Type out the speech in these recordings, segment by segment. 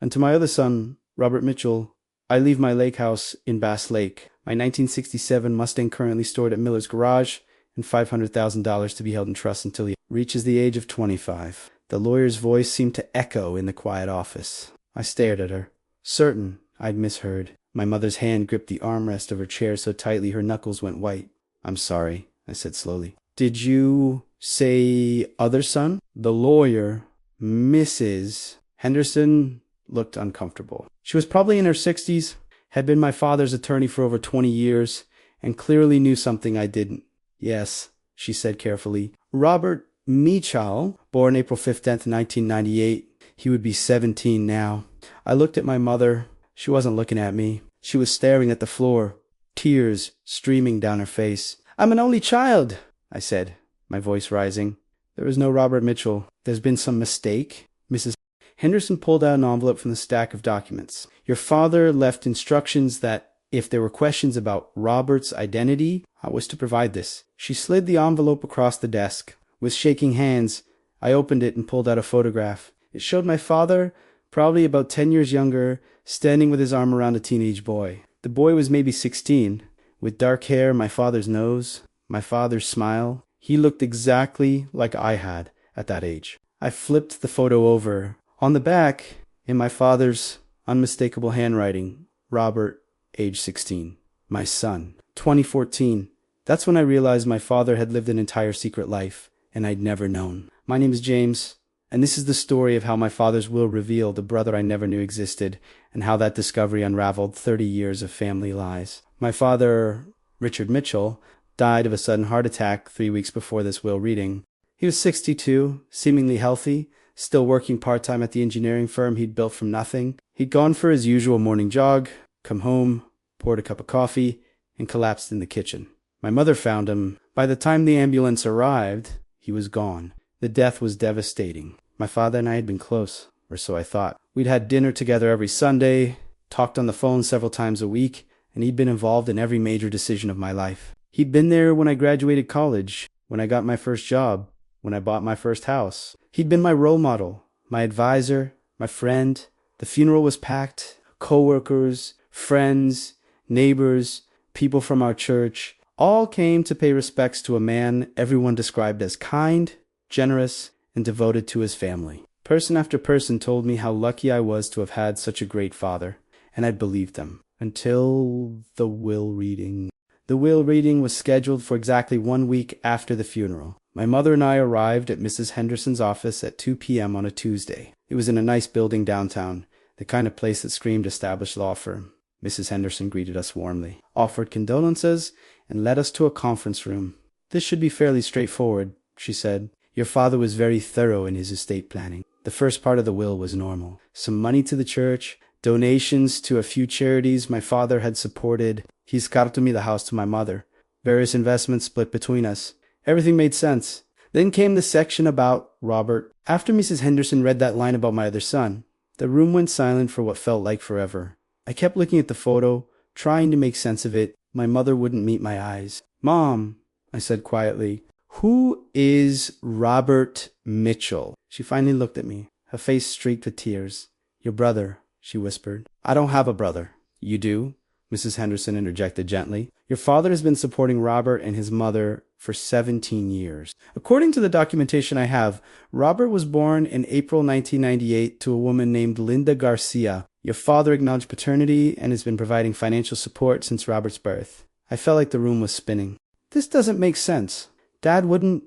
And to my other son, Robert Mitchell, I leave my lake house in Bass Lake, my 1967 Mustang currently stored at Miller's garage, and $500,000 to be held in trust until he reaches the age of 25. The lawyer's voice seemed to echo in the quiet office. I stared at her, certain I'd misheard. My mother's hand gripped the armrest of her chair so tightly her knuckles went white. "I'm sorry," I said slowly. "Did you say other son?" The lawyer, Mrs. Henderson, looked uncomfortable. She was probably in her 60s, had been my father's attorney for over 20 years, and clearly knew something I didn't. "Yes," she said carefully. "Robert Meachal, born April 15th, 1998. He would be 17 now." I looked at my mother. She wasn't looking at me. She was staring at the floor, tears streaming down her face. "I'm an only child," I said, my voice rising. "There is no Robert Mitchell. There's been some mistake." Mrs. Henderson pulled out an envelope from the stack of documents. "Your father left instructions that if there were questions about Robert's identity, I was to provide this." She slid the envelope across the desk. With shaking hands, I opened it and pulled out a photograph. It showed my father, probably about 10 years younger, standing with his arm around a teenage boy. The boy was maybe 16, with dark hair, my father's nose, my father's smile. He looked exactly like I had at that age. I flipped the photo over. On the back, in my father's unmistakable handwriting, Robert, age 16. My son. 2014. That's when I realized my father had lived an entire secret life, and I'd never known. My name is James, and this is the story of how my father's will revealed a brother I never knew existed, and how that discovery unraveled 30 years of family lies. My father, Richard Mitchell, died of a sudden heart attack 3 weeks before this will reading. He was 62, seemingly healthy, still working part-time at the engineering firm he'd built from nothing. He'd gone for his usual morning jog, come home, poured a cup of coffee, and collapsed in the kitchen. My mother found him. By the time the ambulance arrived, he was gone. The death was devastating. My father and I had been close, or so I thought. We'd had dinner together every Sunday, talked on the phone several times a week, and he'd been involved in every major decision of my life. He'd been there when I graduated college, when I got my first job, when I bought my first house. He'd been my role model, my advisor, my friend. The funeral was packed. Co-workers, friends, neighbors, people from our church, all came to pay respects to a man everyone described as kind, generous, and devoted to his family. Person after person told me how lucky I was to have had such a great father, and I believed them. Until the will reading. The will reading was scheduled for exactly 1 week after the funeral. My mother and I arrived at Mrs. Henderson's office at 2 p.m. on a Tuesday. It was in a nice building downtown, the kind of place that screamed established law firm. Mrs. Henderson greeted us warmly, offered condolences, and led us to a conference room. "This should be fairly straightforward," she said. "Your father was very thorough in his estate planning. The first part of the will was normal. Some money to the church, donations to a few charities my father had supported. He's cartomi the house to my mother. Various investments split between us. Everything made sense. Then came the section about Robert. After Mrs. Henderson read that line about my other son, the room went silent for what felt like forever. I kept looking at the photo, trying to make sense of it. My mother wouldn't meet my eyes. "Mom," I said quietly, "who is Robert Mitchell?" She finally looked at me, her face streaked with tears. "Your brother," she whispered. "I don't have a brother." "You do?" Mrs. Henderson interjected gently. "Your father has been supporting Robert and his mother for 17 years. According to the documentation I have, Robert was born in April 1998 to a woman named Linda Garcia. Your father acknowledged paternity and has been providing financial support since Robert's birth." I felt like the room was spinning. "This doesn't make sense. Dad wouldn't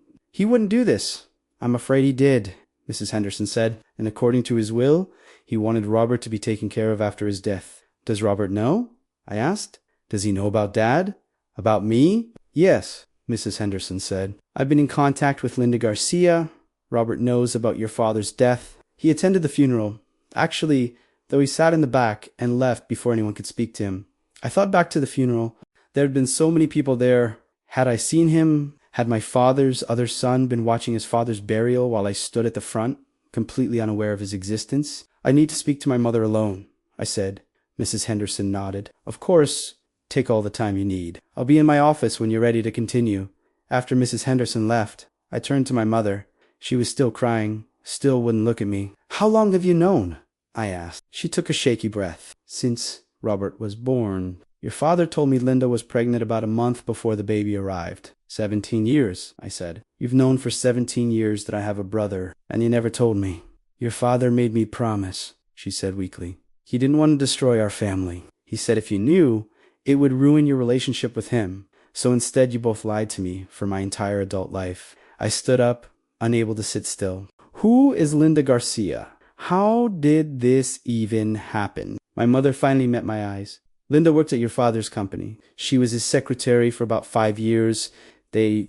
do this." "I'm afraid he did," Mrs. Henderson said, "and according to his will, he wanted Robert to be taken care of after his death." "Does Robert know?" I asked. "Does he know about Dad? About me?" "Yes," Mrs. Henderson said. "I've been in contact with Linda Garcia. Robert knows about your father's death. He attended the funeral. Actually, though he sat in the back and left before anyone could speak to him. I thought back to the funeral. There had been so many people there. Had I seen him? Had my father's other son been watching his father's burial while I stood at the front, completely unaware of his existence? "I need to speak to my mother alone," I said. Mrs. Henderson nodded. "Of course, take all the time you need. I'll be in my office when you're ready to continue." After Mrs. Henderson left, I turned to my mother. She was still crying, still wouldn't look at me. "How long have you known?" I asked. She took a shaky breath. Since Robert was born. Your father told me Linda was pregnant about a month before the baby arrived. 17 years, I said. You've known for 17 years that I have a brother, and you never told me. Your father made me promise, she said weakly. He didn't want to destroy our family. He said if you knew, it would ruin your relationship with him. So instead you both lied to me for my entire adult life. I stood up, unable to sit still. Who is Linda Garcia? How did this even happen? My mother finally met my eyes. Linda worked at your father's company. She was his secretary for about 5 years. They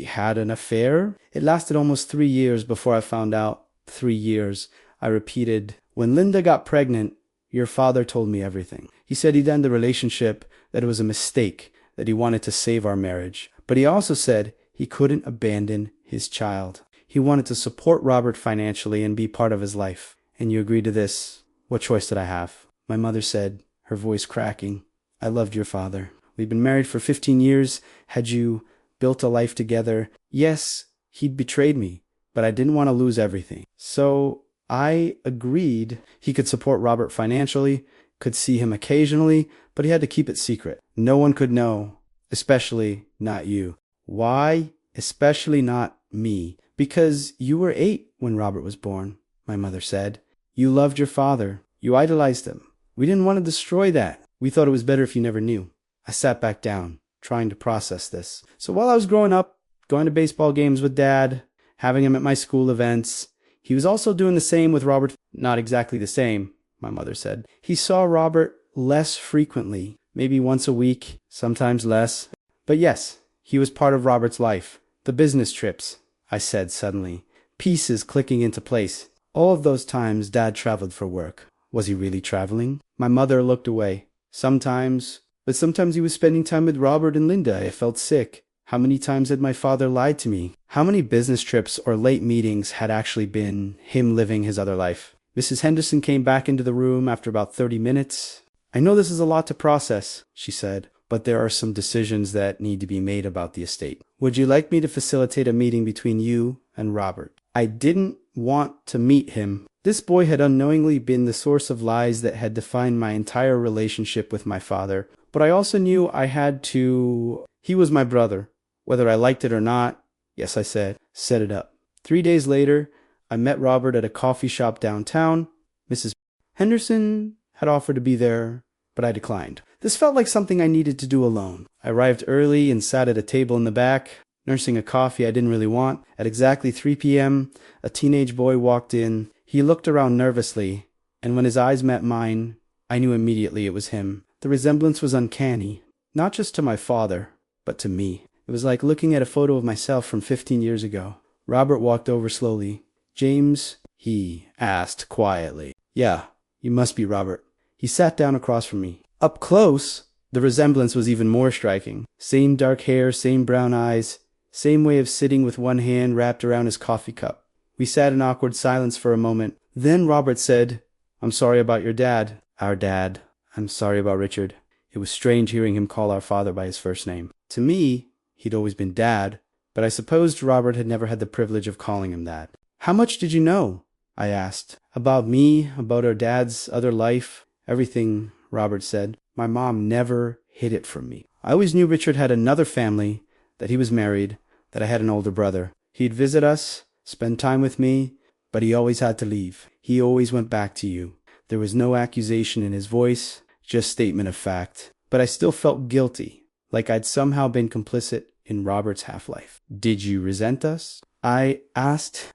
had an affair. It lasted almost 3 years before I found out. 3 years. I repeated, when Linda got pregnant, your father told me everything. He said he'd end the relationship, that it was a mistake, that he wanted to save our marriage. But he also said he couldn't abandon his child. He wanted to support Robert financially and be part of his life. And you agreed to this. What choice did I have? My mother said, her voice cracking, I loved your father. We'd been married for 15 years. Had you built a life together? Yes, he'd betrayed me, but I didn't want to lose everything. So I agreed he could support Robert financially, could see him occasionally, but he had to keep it secret. No one could know, especially not you. Why? Especially not me. Because you were 8 when Robert was born, my mother said. You loved your father. You idolized him. We didn't want to destroy that. We thought it was better if you never knew. I sat back down, trying to process this. So while I was growing up, going to baseball games with Dad, having him at my school events, he was also doing the same with Robert. Not exactly the same, my mother said. He saw Robert less frequently, maybe once a week, sometimes less. But yes, he was part of Robert's life. The business trips, I said suddenly, pieces clicking into place. All of those times Dad traveled for work. Was he really traveling? My mother looked away. Sometimes, but sometimes he was spending time with Robert and Linda. I felt sick. How many times had my father lied to me? How many business trips or late meetings had actually been him living his other life? Mrs. Henderson came back into the room after about 30 minutes. I know this is a lot to process, she said, but there are some decisions that need to be made about the estate. Would you like me to facilitate a meeting between you and Robert? I didn't want to meet him. This boy had unknowingly been the source of lies that had defined my entire relationship with my father. But I also knew I had to... He was my brother. Whether I liked it or not, yes, I said, set it up. 3 days later, I met Robert at a coffee shop downtown. Mrs. Henderson had offered to be there, but I declined. This felt like something I needed to do alone. I arrived early and sat at a table in the back, nursing a coffee I didn't really want. At exactly 3 p.m., a teenage boy walked in. He looked around nervously, and when his eyes met mine, I knew immediately it was him. The resemblance was uncanny, not just to my father, but to me. It was like looking at a photo of myself from 15 years ago. Robert walked over slowly. James, he asked quietly. Yeah, you must be Robert. He sat down across from me. Up close, the resemblance was even more striking. Same dark hair, same brown eyes, same way of sitting with one hand wrapped around his coffee cup. We sat in awkward silence for a moment. Then Robert said, I'm sorry about your dad. Our dad. I'm sorry about Richard. It was strange hearing him call our father by his first name. To me, he'd always been Dad, but I supposed Robert had never had the privilege of calling him that. How much did you know? I asked. About me, about our dad's other life, everything, Robert said. My mom never hid it from me. I always knew Richard had another family, that he was married, that I had an older brother. He'd visit us, spend time with me, but he always had to leave. He always went back to you. There was no accusation in his voice, just statement of fact. But I still felt guilty, like I'd somehow been complicit in Robert's half-life. Did you resent us? I asked.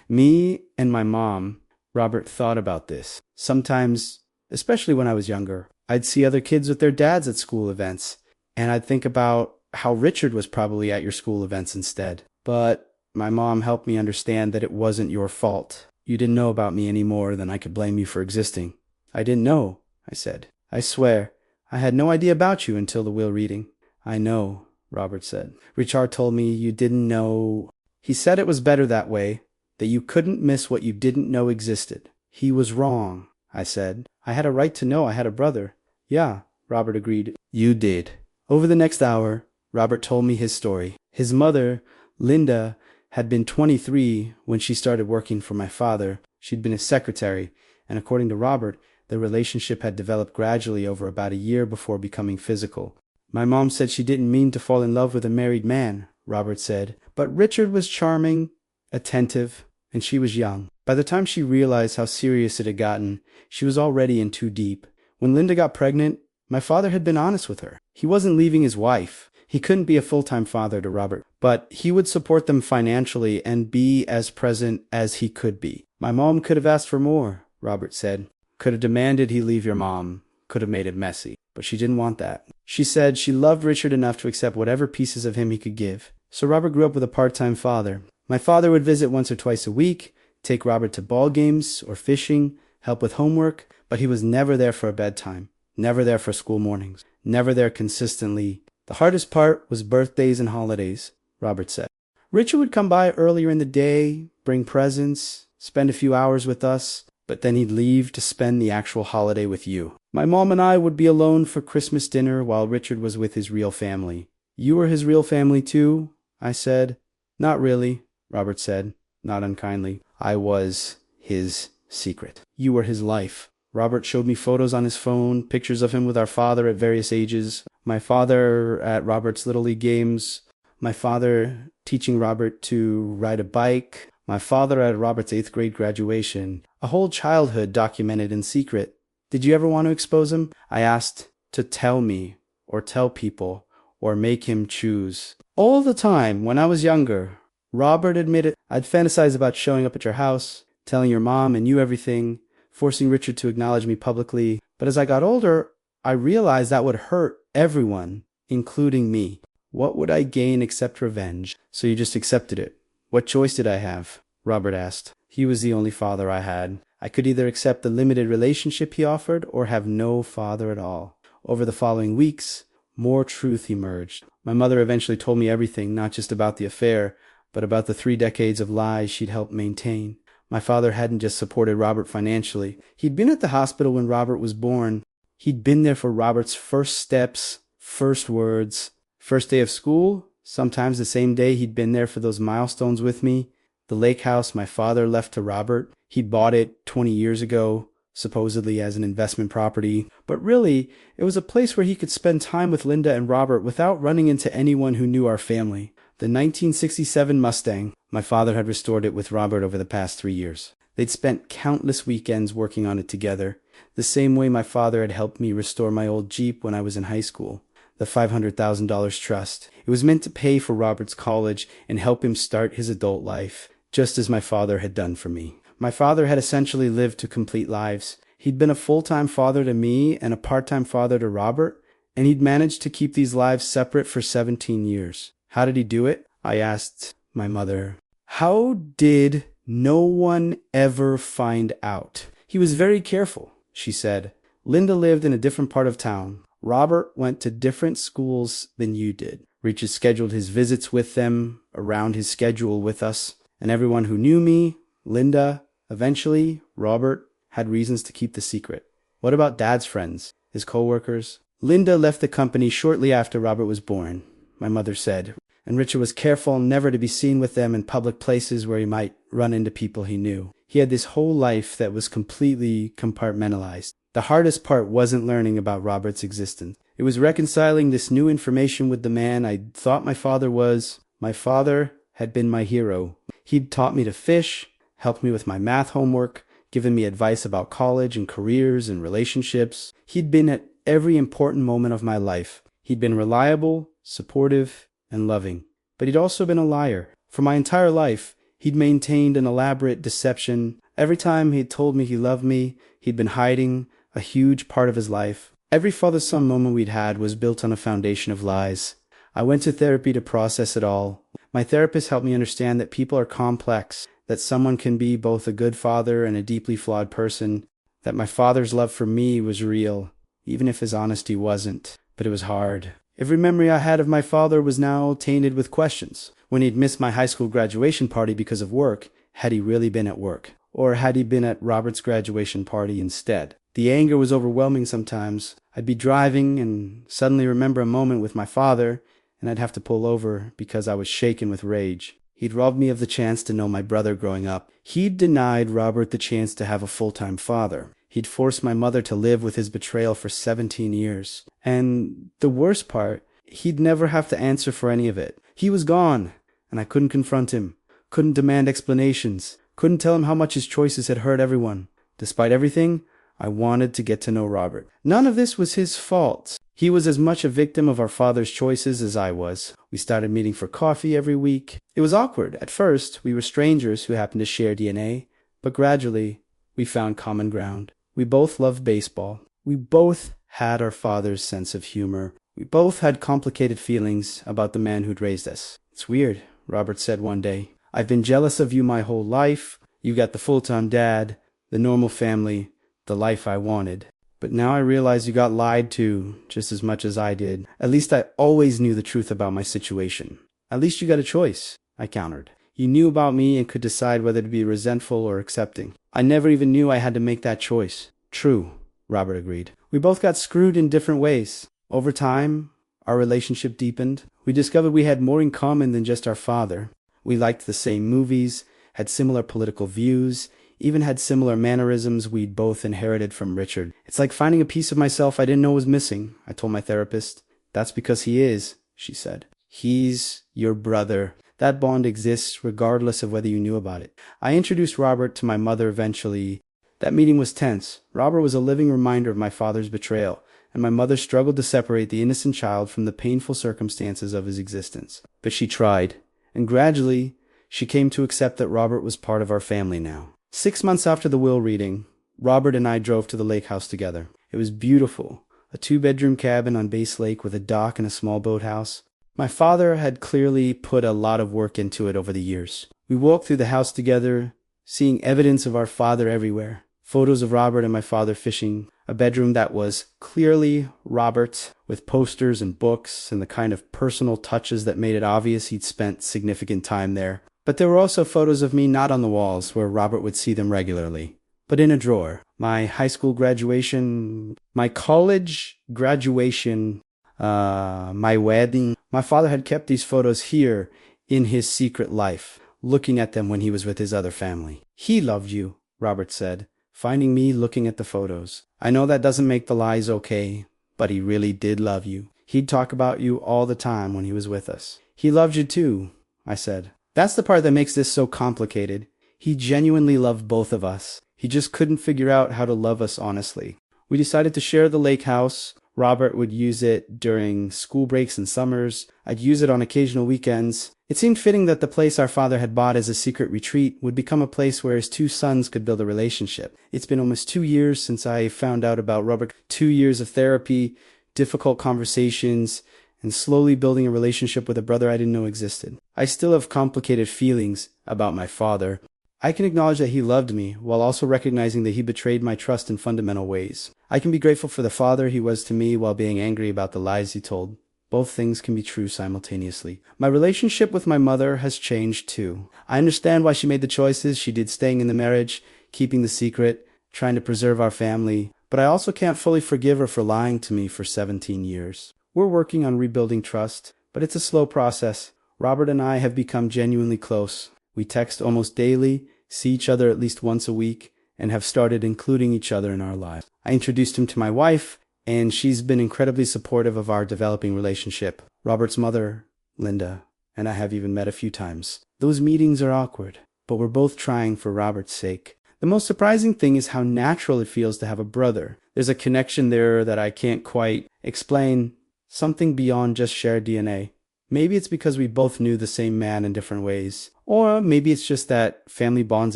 Me and my mom, Robert thought about this. Sometimes, especially when I was younger, I'd see other kids with their dads at school events, and I'd think about how Richard was probably at your school events instead. But my mom helped me understand that it wasn't your fault. You didn't know about me any more than I could blame you for existing. I didn't know, I said. I swear, I had no idea about you until the will reading. I know, Robert said. Richard told me you didn't know. He said it was better that way, that you couldn't miss what you didn't know existed. He was wrong, I said. I had a right to know I had a brother. Yeah, Robert agreed. You did. Over the next hour, Robert told me his story. His mother, Linda, had been 23 when she started working for my father. She'd been his secretary, and according to Robert, their relationship had developed gradually over about a year before becoming physical. My mom said she didn't mean to fall in love with a married man, Robert said, but Richard was charming, attentive, and she was young. By the time she realized how serious it had gotten, she was already in too deep. When Linda got pregnant, my father had been honest with her. He wasn't leaving his wife. He couldn't be a full-time father to Robert, but he would support them financially and be as present as he could be. My mom could have asked for more, Robert said. Could have demanded he leave your mom. Could have made it messy. But she didn't want that. She said she loved Richard enough to accept whatever pieces of him he could give. So Robert grew up with a part-time father. My father would visit once or twice a week, take Robert to ball games or fishing, help with homework, but he was never there for a bedtime, never there for school mornings, never there consistently. The hardest part was birthdays and holidays, Robert said. Richard would come by earlier in the day, bring presents, spend a few hours with us, but then he'd leave to spend the actual holiday with you. My mom and I would be alone for Christmas dinner while Richard was with his real family. You were his real family too? I said. Not really, Robert said, not unkindly. I was his secret. You were his life. Robert showed me photos on his phone, pictures of him with our father at various ages. My father at Robert's Little League games. My father teaching Robert to ride a bike. My father at Robert's 8th grade graduation. A whole childhood documented in secret. Did you ever want to expose him? I asked to tell me, or tell people, or make him choose. All the time, when I was younger, Robert admitted I'd fantasize about showing up at your house, telling your mom and you everything, forcing Richard to acknowledge me publicly. But as I got older, I realized that would hurt everyone, including me. What would I gain except revenge? So you just accepted it. What choice did I have? Robert asked. He was the only father I had. I could either accept the limited relationship he offered or have no father at all. Over the following weeks, more truth emerged. My mother eventually told me everything, not just about the affair, but about the 3 decades of lies she'd helped maintain. My father hadn't just supported Robert financially. He'd been at the hospital when Robert was born. He'd been there for Robert's first steps, first words, first day of school, sometimes the same day he'd been there for those milestones with me. The lake house my father left to Robert, he'd bought it 20 years ago, supposedly as an investment property. But really, it was a place where he could spend time with Linda and Robert without running into anyone who knew our family. The 1967 Mustang, my father had restored it with Robert over the past 3 years. They'd spent countless weekends working on it together, the same way my father had helped me restore my old Jeep when I was in high school. The $500,000 trust. It was meant to pay for Robert's college and help him start his adult life, just as my father had done for me. My father had essentially lived 2 complete lives. He'd been a full-time father to me and a part-time father to Robert, and he'd managed to keep these lives separate for 17 years. How did he do it? I asked my mother. How did no one ever find out? He was very careful, she said. Linda lived in a different part of town. Robert went to different schools than you did. Richard scheduled his visits with them, around his schedule with us, and everyone who knew me, Linda, eventually, Robert, had reasons to keep the secret. What about Dad's friends, his co-workers? Linda left the company shortly after Robert was born, my mother said, and Richard was careful never to be seen with them in public places where he might run into people he knew. He had this whole life that was completely compartmentalized. The hardest part wasn't learning about Robert's existence. It was reconciling this new information with the man I thought my father was. My father had been my hero. He'd taught me to fish, helped me with my math homework, given me advice about college and careers and relationships. He'd been at every important moment of my life. He'd been reliable, supportive, and loving. But he'd also been a liar. For my entire life, he'd maintained an elaborate deception. Every time he'd told me he loved me, he'd been hiding a huge part of his life. Every father-son moment we'd had was built on a foundation of lies. I went to therapy to process it all. My therapist helped me understand that people are complex, that someone can be both a good father and a deeply flawed person, that my father's love for me was real, even if his honesty wasn't. But it was hard. Every memory I had of my father was now tainted with questions. When he'd missed my high school graduation party because of work, had he really been at work? Or had he been at Robert's graduation party instead? The anger was overwhelming sometimes. I'd be driving and suddenly remember a moment with my father, and I'd have to pull over because I was shaken with rage. He'd robbed me of the chance to know my brother growing up. He'd denied Robert the chance to have a full-time father. He'd forced my mother to live with his betrayal for 17 years. And the worst part, he'd never have to answer for any of it. He was gone, and I couldn't confront him, couldn't demand explanations, couldn't tell him how much his choices had hurt everyone. Despite everything, I wanted to get to know Robert. None of this was his fault. He was as much a victim of our father's choices as I was. We started meeting for coffee every week. It was awkward. At first, we were strangers who happened to share DNA, but gradually, we found common ground. We both loved baseball. We both had our father's sense of humor. We both had complicated feelings about the man who'd raised us. "It's weird," Robert said one day. "I've been jealous of you my whole life. You got the full-time dad, the normal family, the life I wanted. But now I realize you got lied to just as much as I did. At least I always knew the truth about my situation." "At least you got a choice," I countered. "You knew about me and could decide whether to be resentful or accepting." "I never even knew I had to make that choice." "True," Robert agreed. "We both got screwed in different ways. Over time, our relationship deepened. We discovered we had more in common than just our father. We liked the same movies, had similar political views, even had similar mannerisms we'd both inherited from Richard. It's like finding a piece of myself I didn't know was missing," I told my therapist. "That's because he is," she said. "He's your brother. That bond exists regardless of whether you knew about it." I introduced Robert to my mother eventually. That meeting was tense. Robert was a living reminder of my father's betrayal, and my mother struggled to separate the innocent child from the painful circumstances of his existence. But she tried, and gradually, she came to accept that Robert was part of our family now. 6 months after the will reading, Robert and I drove to the lake house together. It was beautiful, a 2-bedroom cabin on Bass Lake with a dock and a small boathouse. My father had clearly put a lot of work into it over the years. We walked through the house together, seeing evidence of our father everywhere. Photos of Robert and my father fishing, a bedroom that was clearly Robert's, with posters and books and the kind of personal touches that made it obvious he'd spent significant time there. But there were also photos of me not on the walls where Robert would see them regularly, but in a drawer. My high school graduation, my college graduation, my wedding. My father had kept these photos here in his secret life, looking at them when he was with his other family. "He loved you," Robert said, finding me looking at the photos. "I know that doesn't make the lies okay, but he really did love you. He'd talk about you all the time when he was with us." "He loved you too," I said. "That's the part that makes this so complicated. He genuinely loved both of us. He just couldn't figure out how to love us honestly." We decided to share the lake house. Robert would use it during school breaks and summers. I'd use it on occasional weekends. It seemed fitting that the place our father had bought as a secret retreat would become a place where his 2 sons could build a relationship. It's been almost 2 years since I found out about Robert. 2 years of therapy, difficult conversations, and slowly building a relationship with a brother I didn't know existed. I still have complicated feelings about my father. I can acknowledge that he loved me, while also recognizing that he betrayed my trust in fundamental ways. I can be grateful for the father he was to me while being angry about the lies he told. Both things can be true simultaneously. My relationship with my mother has changed too. I understand why she made the choices she did, staying in the marriage, keeping the secret, trying to preserve our family, but I also can't fully forgive her for lying to me for 17 years. We're working on rebuilding trust, but it's a slow process. Robert and I have become genuinely close. We text almost daily, see each other at least once a week, and have started including each other in our lives. I introduced him to my wife, and she's been incredibly supportive of our developing relationship. Robert's mother, Linda, and I have even met a few times. Those meetings are awkward, but we're both trying for Robert's sake. The most surprising thing is how natural it feels to have a brother. There's a connection there that I can't quite explain, something beyond just shared DNA. Maybe it's because we both knew the same man in different ways. Or maybe it's just that family bonds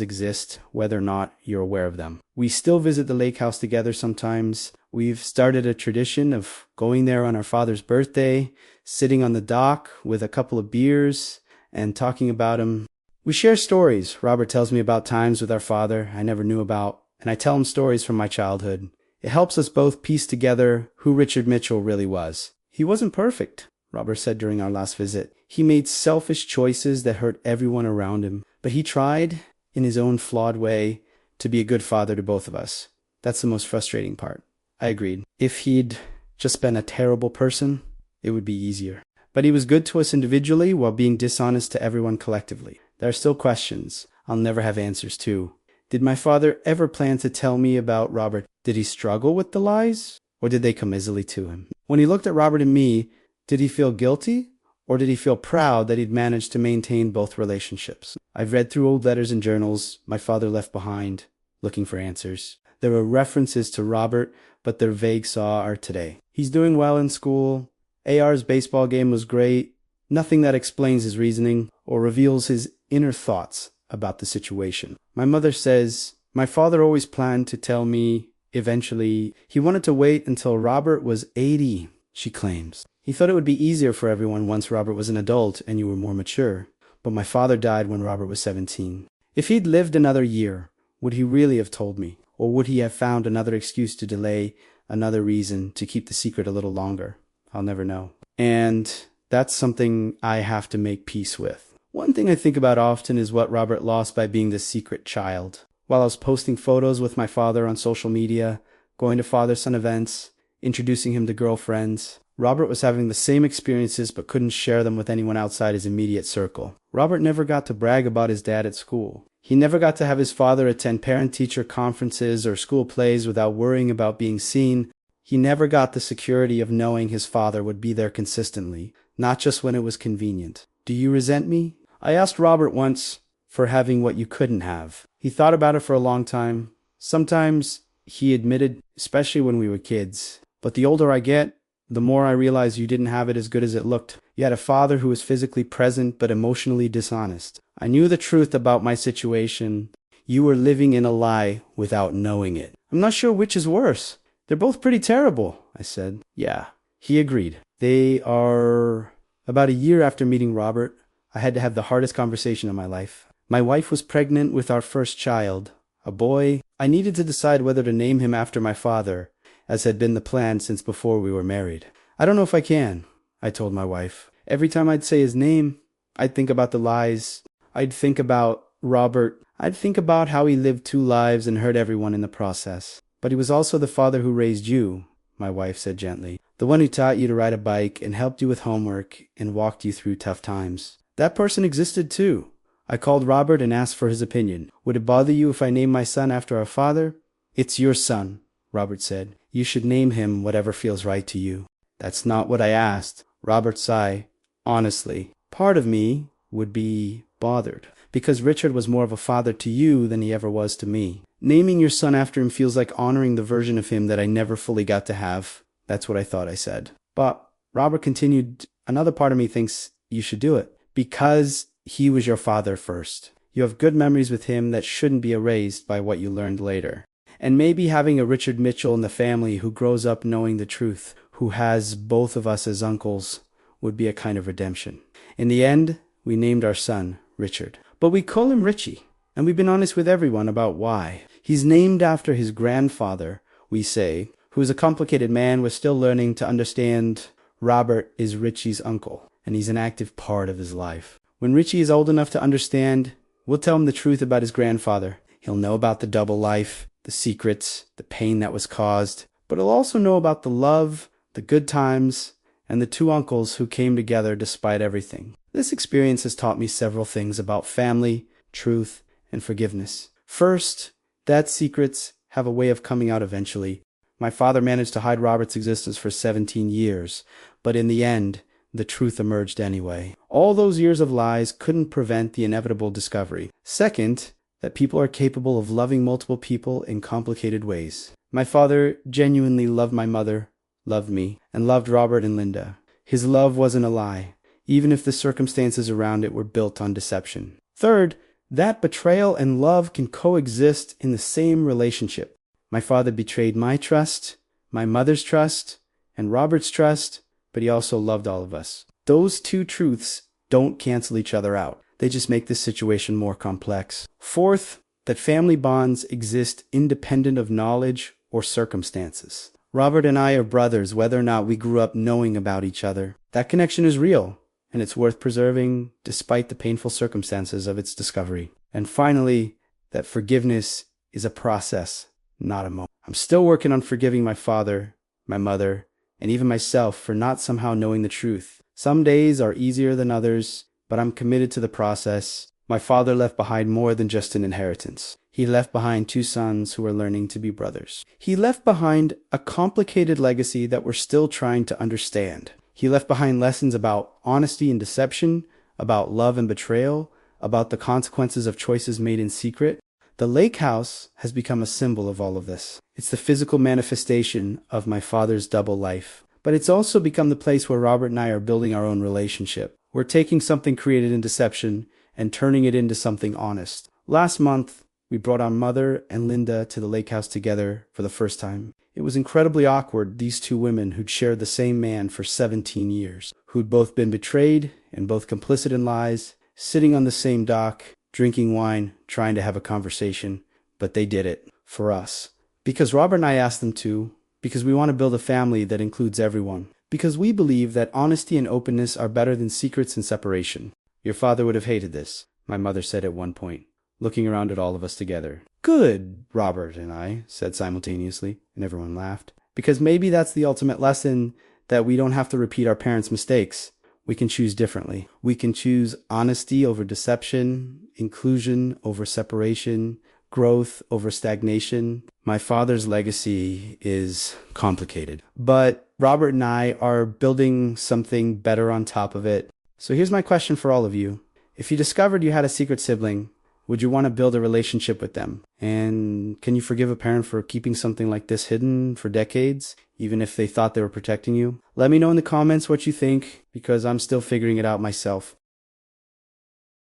exist, whether or not you're aware of them. We still visit the lake house together sometimes. We've started a tradition of going there on our father's birthday, sitting on the dock with a couple of beers, and talking about him. We share stories. Robert tells me about times with our father I never knew about, and I tell him stories from my childhood. It helps us both piece together who Richard Mitchell really was. "He wasn't perfect," Robert said during our last visit. "He made selfish choices that hurt everyone around him. But he tried, in his own flawed way, to be a good father to both of us. That's the most frustrating part." I agreed. If he'd just been a terrible person, it would be easier. But he was good to us individually while being dishonest to everyone collectively. There are still questions I'll never have answers to. Did my father ever plan to tell me about Robert? Did he struggle with the lies? Or did they come easily to him? When he looked at Robert and me, did he feel guilty? Or did he feel proud that he'd managed to maintain both relationships? I've read through old letters and journals my father left behind, looking for answers. There were references to Robert, but their vague saw are today. He's doing well in school. AR's baseball game was great. Nothing that explains his reasoning or reveals his inner thoughts about the situation. My mother says, my father always planned to tell me eventually. He wanted to wait until Robert was 80, she claims. He thought it would be easier for everyone once Robert was an adult and you were more mature. But my father died when Robert was 17. If he'd lived another year, would he really have told me? Or would he have found another excuse to delay, another reason to keep the secret a little longer? I'll never know. And that's something I have to make peace with. One thing I think about often is what Robert lost by being the secret child. While I was posting photos with my father on social media, going to father-son events, introducing him to girlfriends, Robert was having the same experiences but couldn't share them with anyone outside his immediate circle. Robert never got to brag about his dad at school. He never got to have his father attend parent-teacher conferences or school plays without worrying about being seen. He never got the security of knowing his father would be there consistently, not just when it was convenient. Do you resent me? I asked Robert once for having what you couldn't have. He thought about it for a long time. Sometimes he admitted, especially when we were kids, but the older I get, the more I realize you didn't have it as good as it looked. You had a father who was physically present but emotionally dishonest. I knew the truth about my situation. You were living in a lie without knowing it. I'm not sure which is worse. They're both pretty terrible, I said. Yeah, he agreed. They are... About a year after meeting Robert, I had to have the hardest conversation of my life. My wife was pregnant with our first child, a boy. I needed to decide whether to name him after my father, as had been the plan since before we were married. I don't know if I can, I told my wife. Every time I'd say his name, I'd think about the lies. I'd think about Robert. I'd think about how he lived two lives and hurt everyone in the process. But he was also the father who raised you, my wife said gently. The one who taught you to ride a bike and helped you with homework and walked you through tough times. That person existed too. I called Robert and asked for his opinion. Would it bother you if I named my son after our father? It's your son, Robert said. You should name him whatever feels right to you. That's not what I asked. Robert sighed. Honestly, part of me would be bothered, because Richard was more of a father to you than he ever was to me. Naming your son after him feels like honoring the version of him that I never fully got to have. That's what I thought I said. But Robert continued, another part of me thinks you should do it, because he was your father first. You have good memories with him that shouldn't be erased by what you learned later. And maybe having a Richard Mitchell in the family who grows up knowing the truth, who has both of us as uncles, would be a kind of redemption. In the end, we named our son Richard. But we call him Richie, and we've been honest with everyone about why. He's named after his grandfather, we say, who is a complicated man. We're still learning to understand. Robert is Richie's uncle, and he's an active part of his life. When Richie is old enough to understand, we'll tell him the truth about his grandfather. He'll know about the double life, the secrets, the pain that was caused, but he'll also know about the love, the good times, and the two uncles who came together despite everything. This experience has taught me several things about family, truth, and forgiveness. First, that secrets have a way of coming out eventually. My father managed to hide Robert's existence for 17 years, but in the end, the truth emerged anyway. All those years of lies couldn't prevent the inevitable discovery. Second, that people are capable of loving multiple people in complicated ways. My father genuinely loved my mother, loved me, and loved Robert and Linda. His love wasn't a lie, even if the circumstances around it were built on deception. Third, that betrayal and love can coexist in the same relationship. My father betrayed my trust, my mother's trust, and Robert's trust, but he also loved all of us. Those two truths don't cancel each other out. They just make this situation more complex. Fourth, that family bonds exist independent of knowledge or circumstances. Robert and I are brothers, whether or not we grew up knowing about each other. That connection is real, and it's worth preserving despite the painful circumstances of its discovery. And finally, that forgiveness is a process, not a moment. I'm still working on forgiving my father, my mother, and even myself for not somehow knowing the truth. Some days are easier than others, but I'm committed to the process. My father left behind more than just an inheritance. He left behind 2 sons who are learning to be brothers. He left behind a complicated legacy that we're still trying to understand. He left behind lessons about honesty and deception, about love and betrayal, about the consequences of choices made in secret. The lake house has become a symbol of all of this. It's the physical manifestation of my father's double life. But it's also become the place where Robert and I are building our own relationship. We're taking something created in deception and turning it into something honest. Last month, we brought our mother and Linda to the lake house together for the first time. It was incredibly awkward, these 2 women who'd shared the same man for 17 years, who'd both been betrayed and both complicit in lies, sitting on the same dock, drinking wine, trying to have a conversation. But they did it for us. Because Robert and I asked them to, because we want to build a family that includes everyone. Because we believe that honesty and openness are better than secrets and separation. Your father would have hated this, my mother said at one point, looking around at all of us together. Good, Robert and I said simultaneously, and everyone laughed. Because maybe that's the ultimate lesson, that we don't have to repeat our parents' mistakes. We can choose differently. We can choose honesty over deception, inclusion over separation, growth over stagnation. My father's legacy is complicated, but Robert and I are building something better on top of it. So here's my question for all of you. If you discovered you had a secret sibling, would you want to build a relationship with them? And can you forgive a parent for keeping something like this hidden for decades, even if they thought they were protecting you? Let me know in the comments what you think, because I'm still figuring it out myself.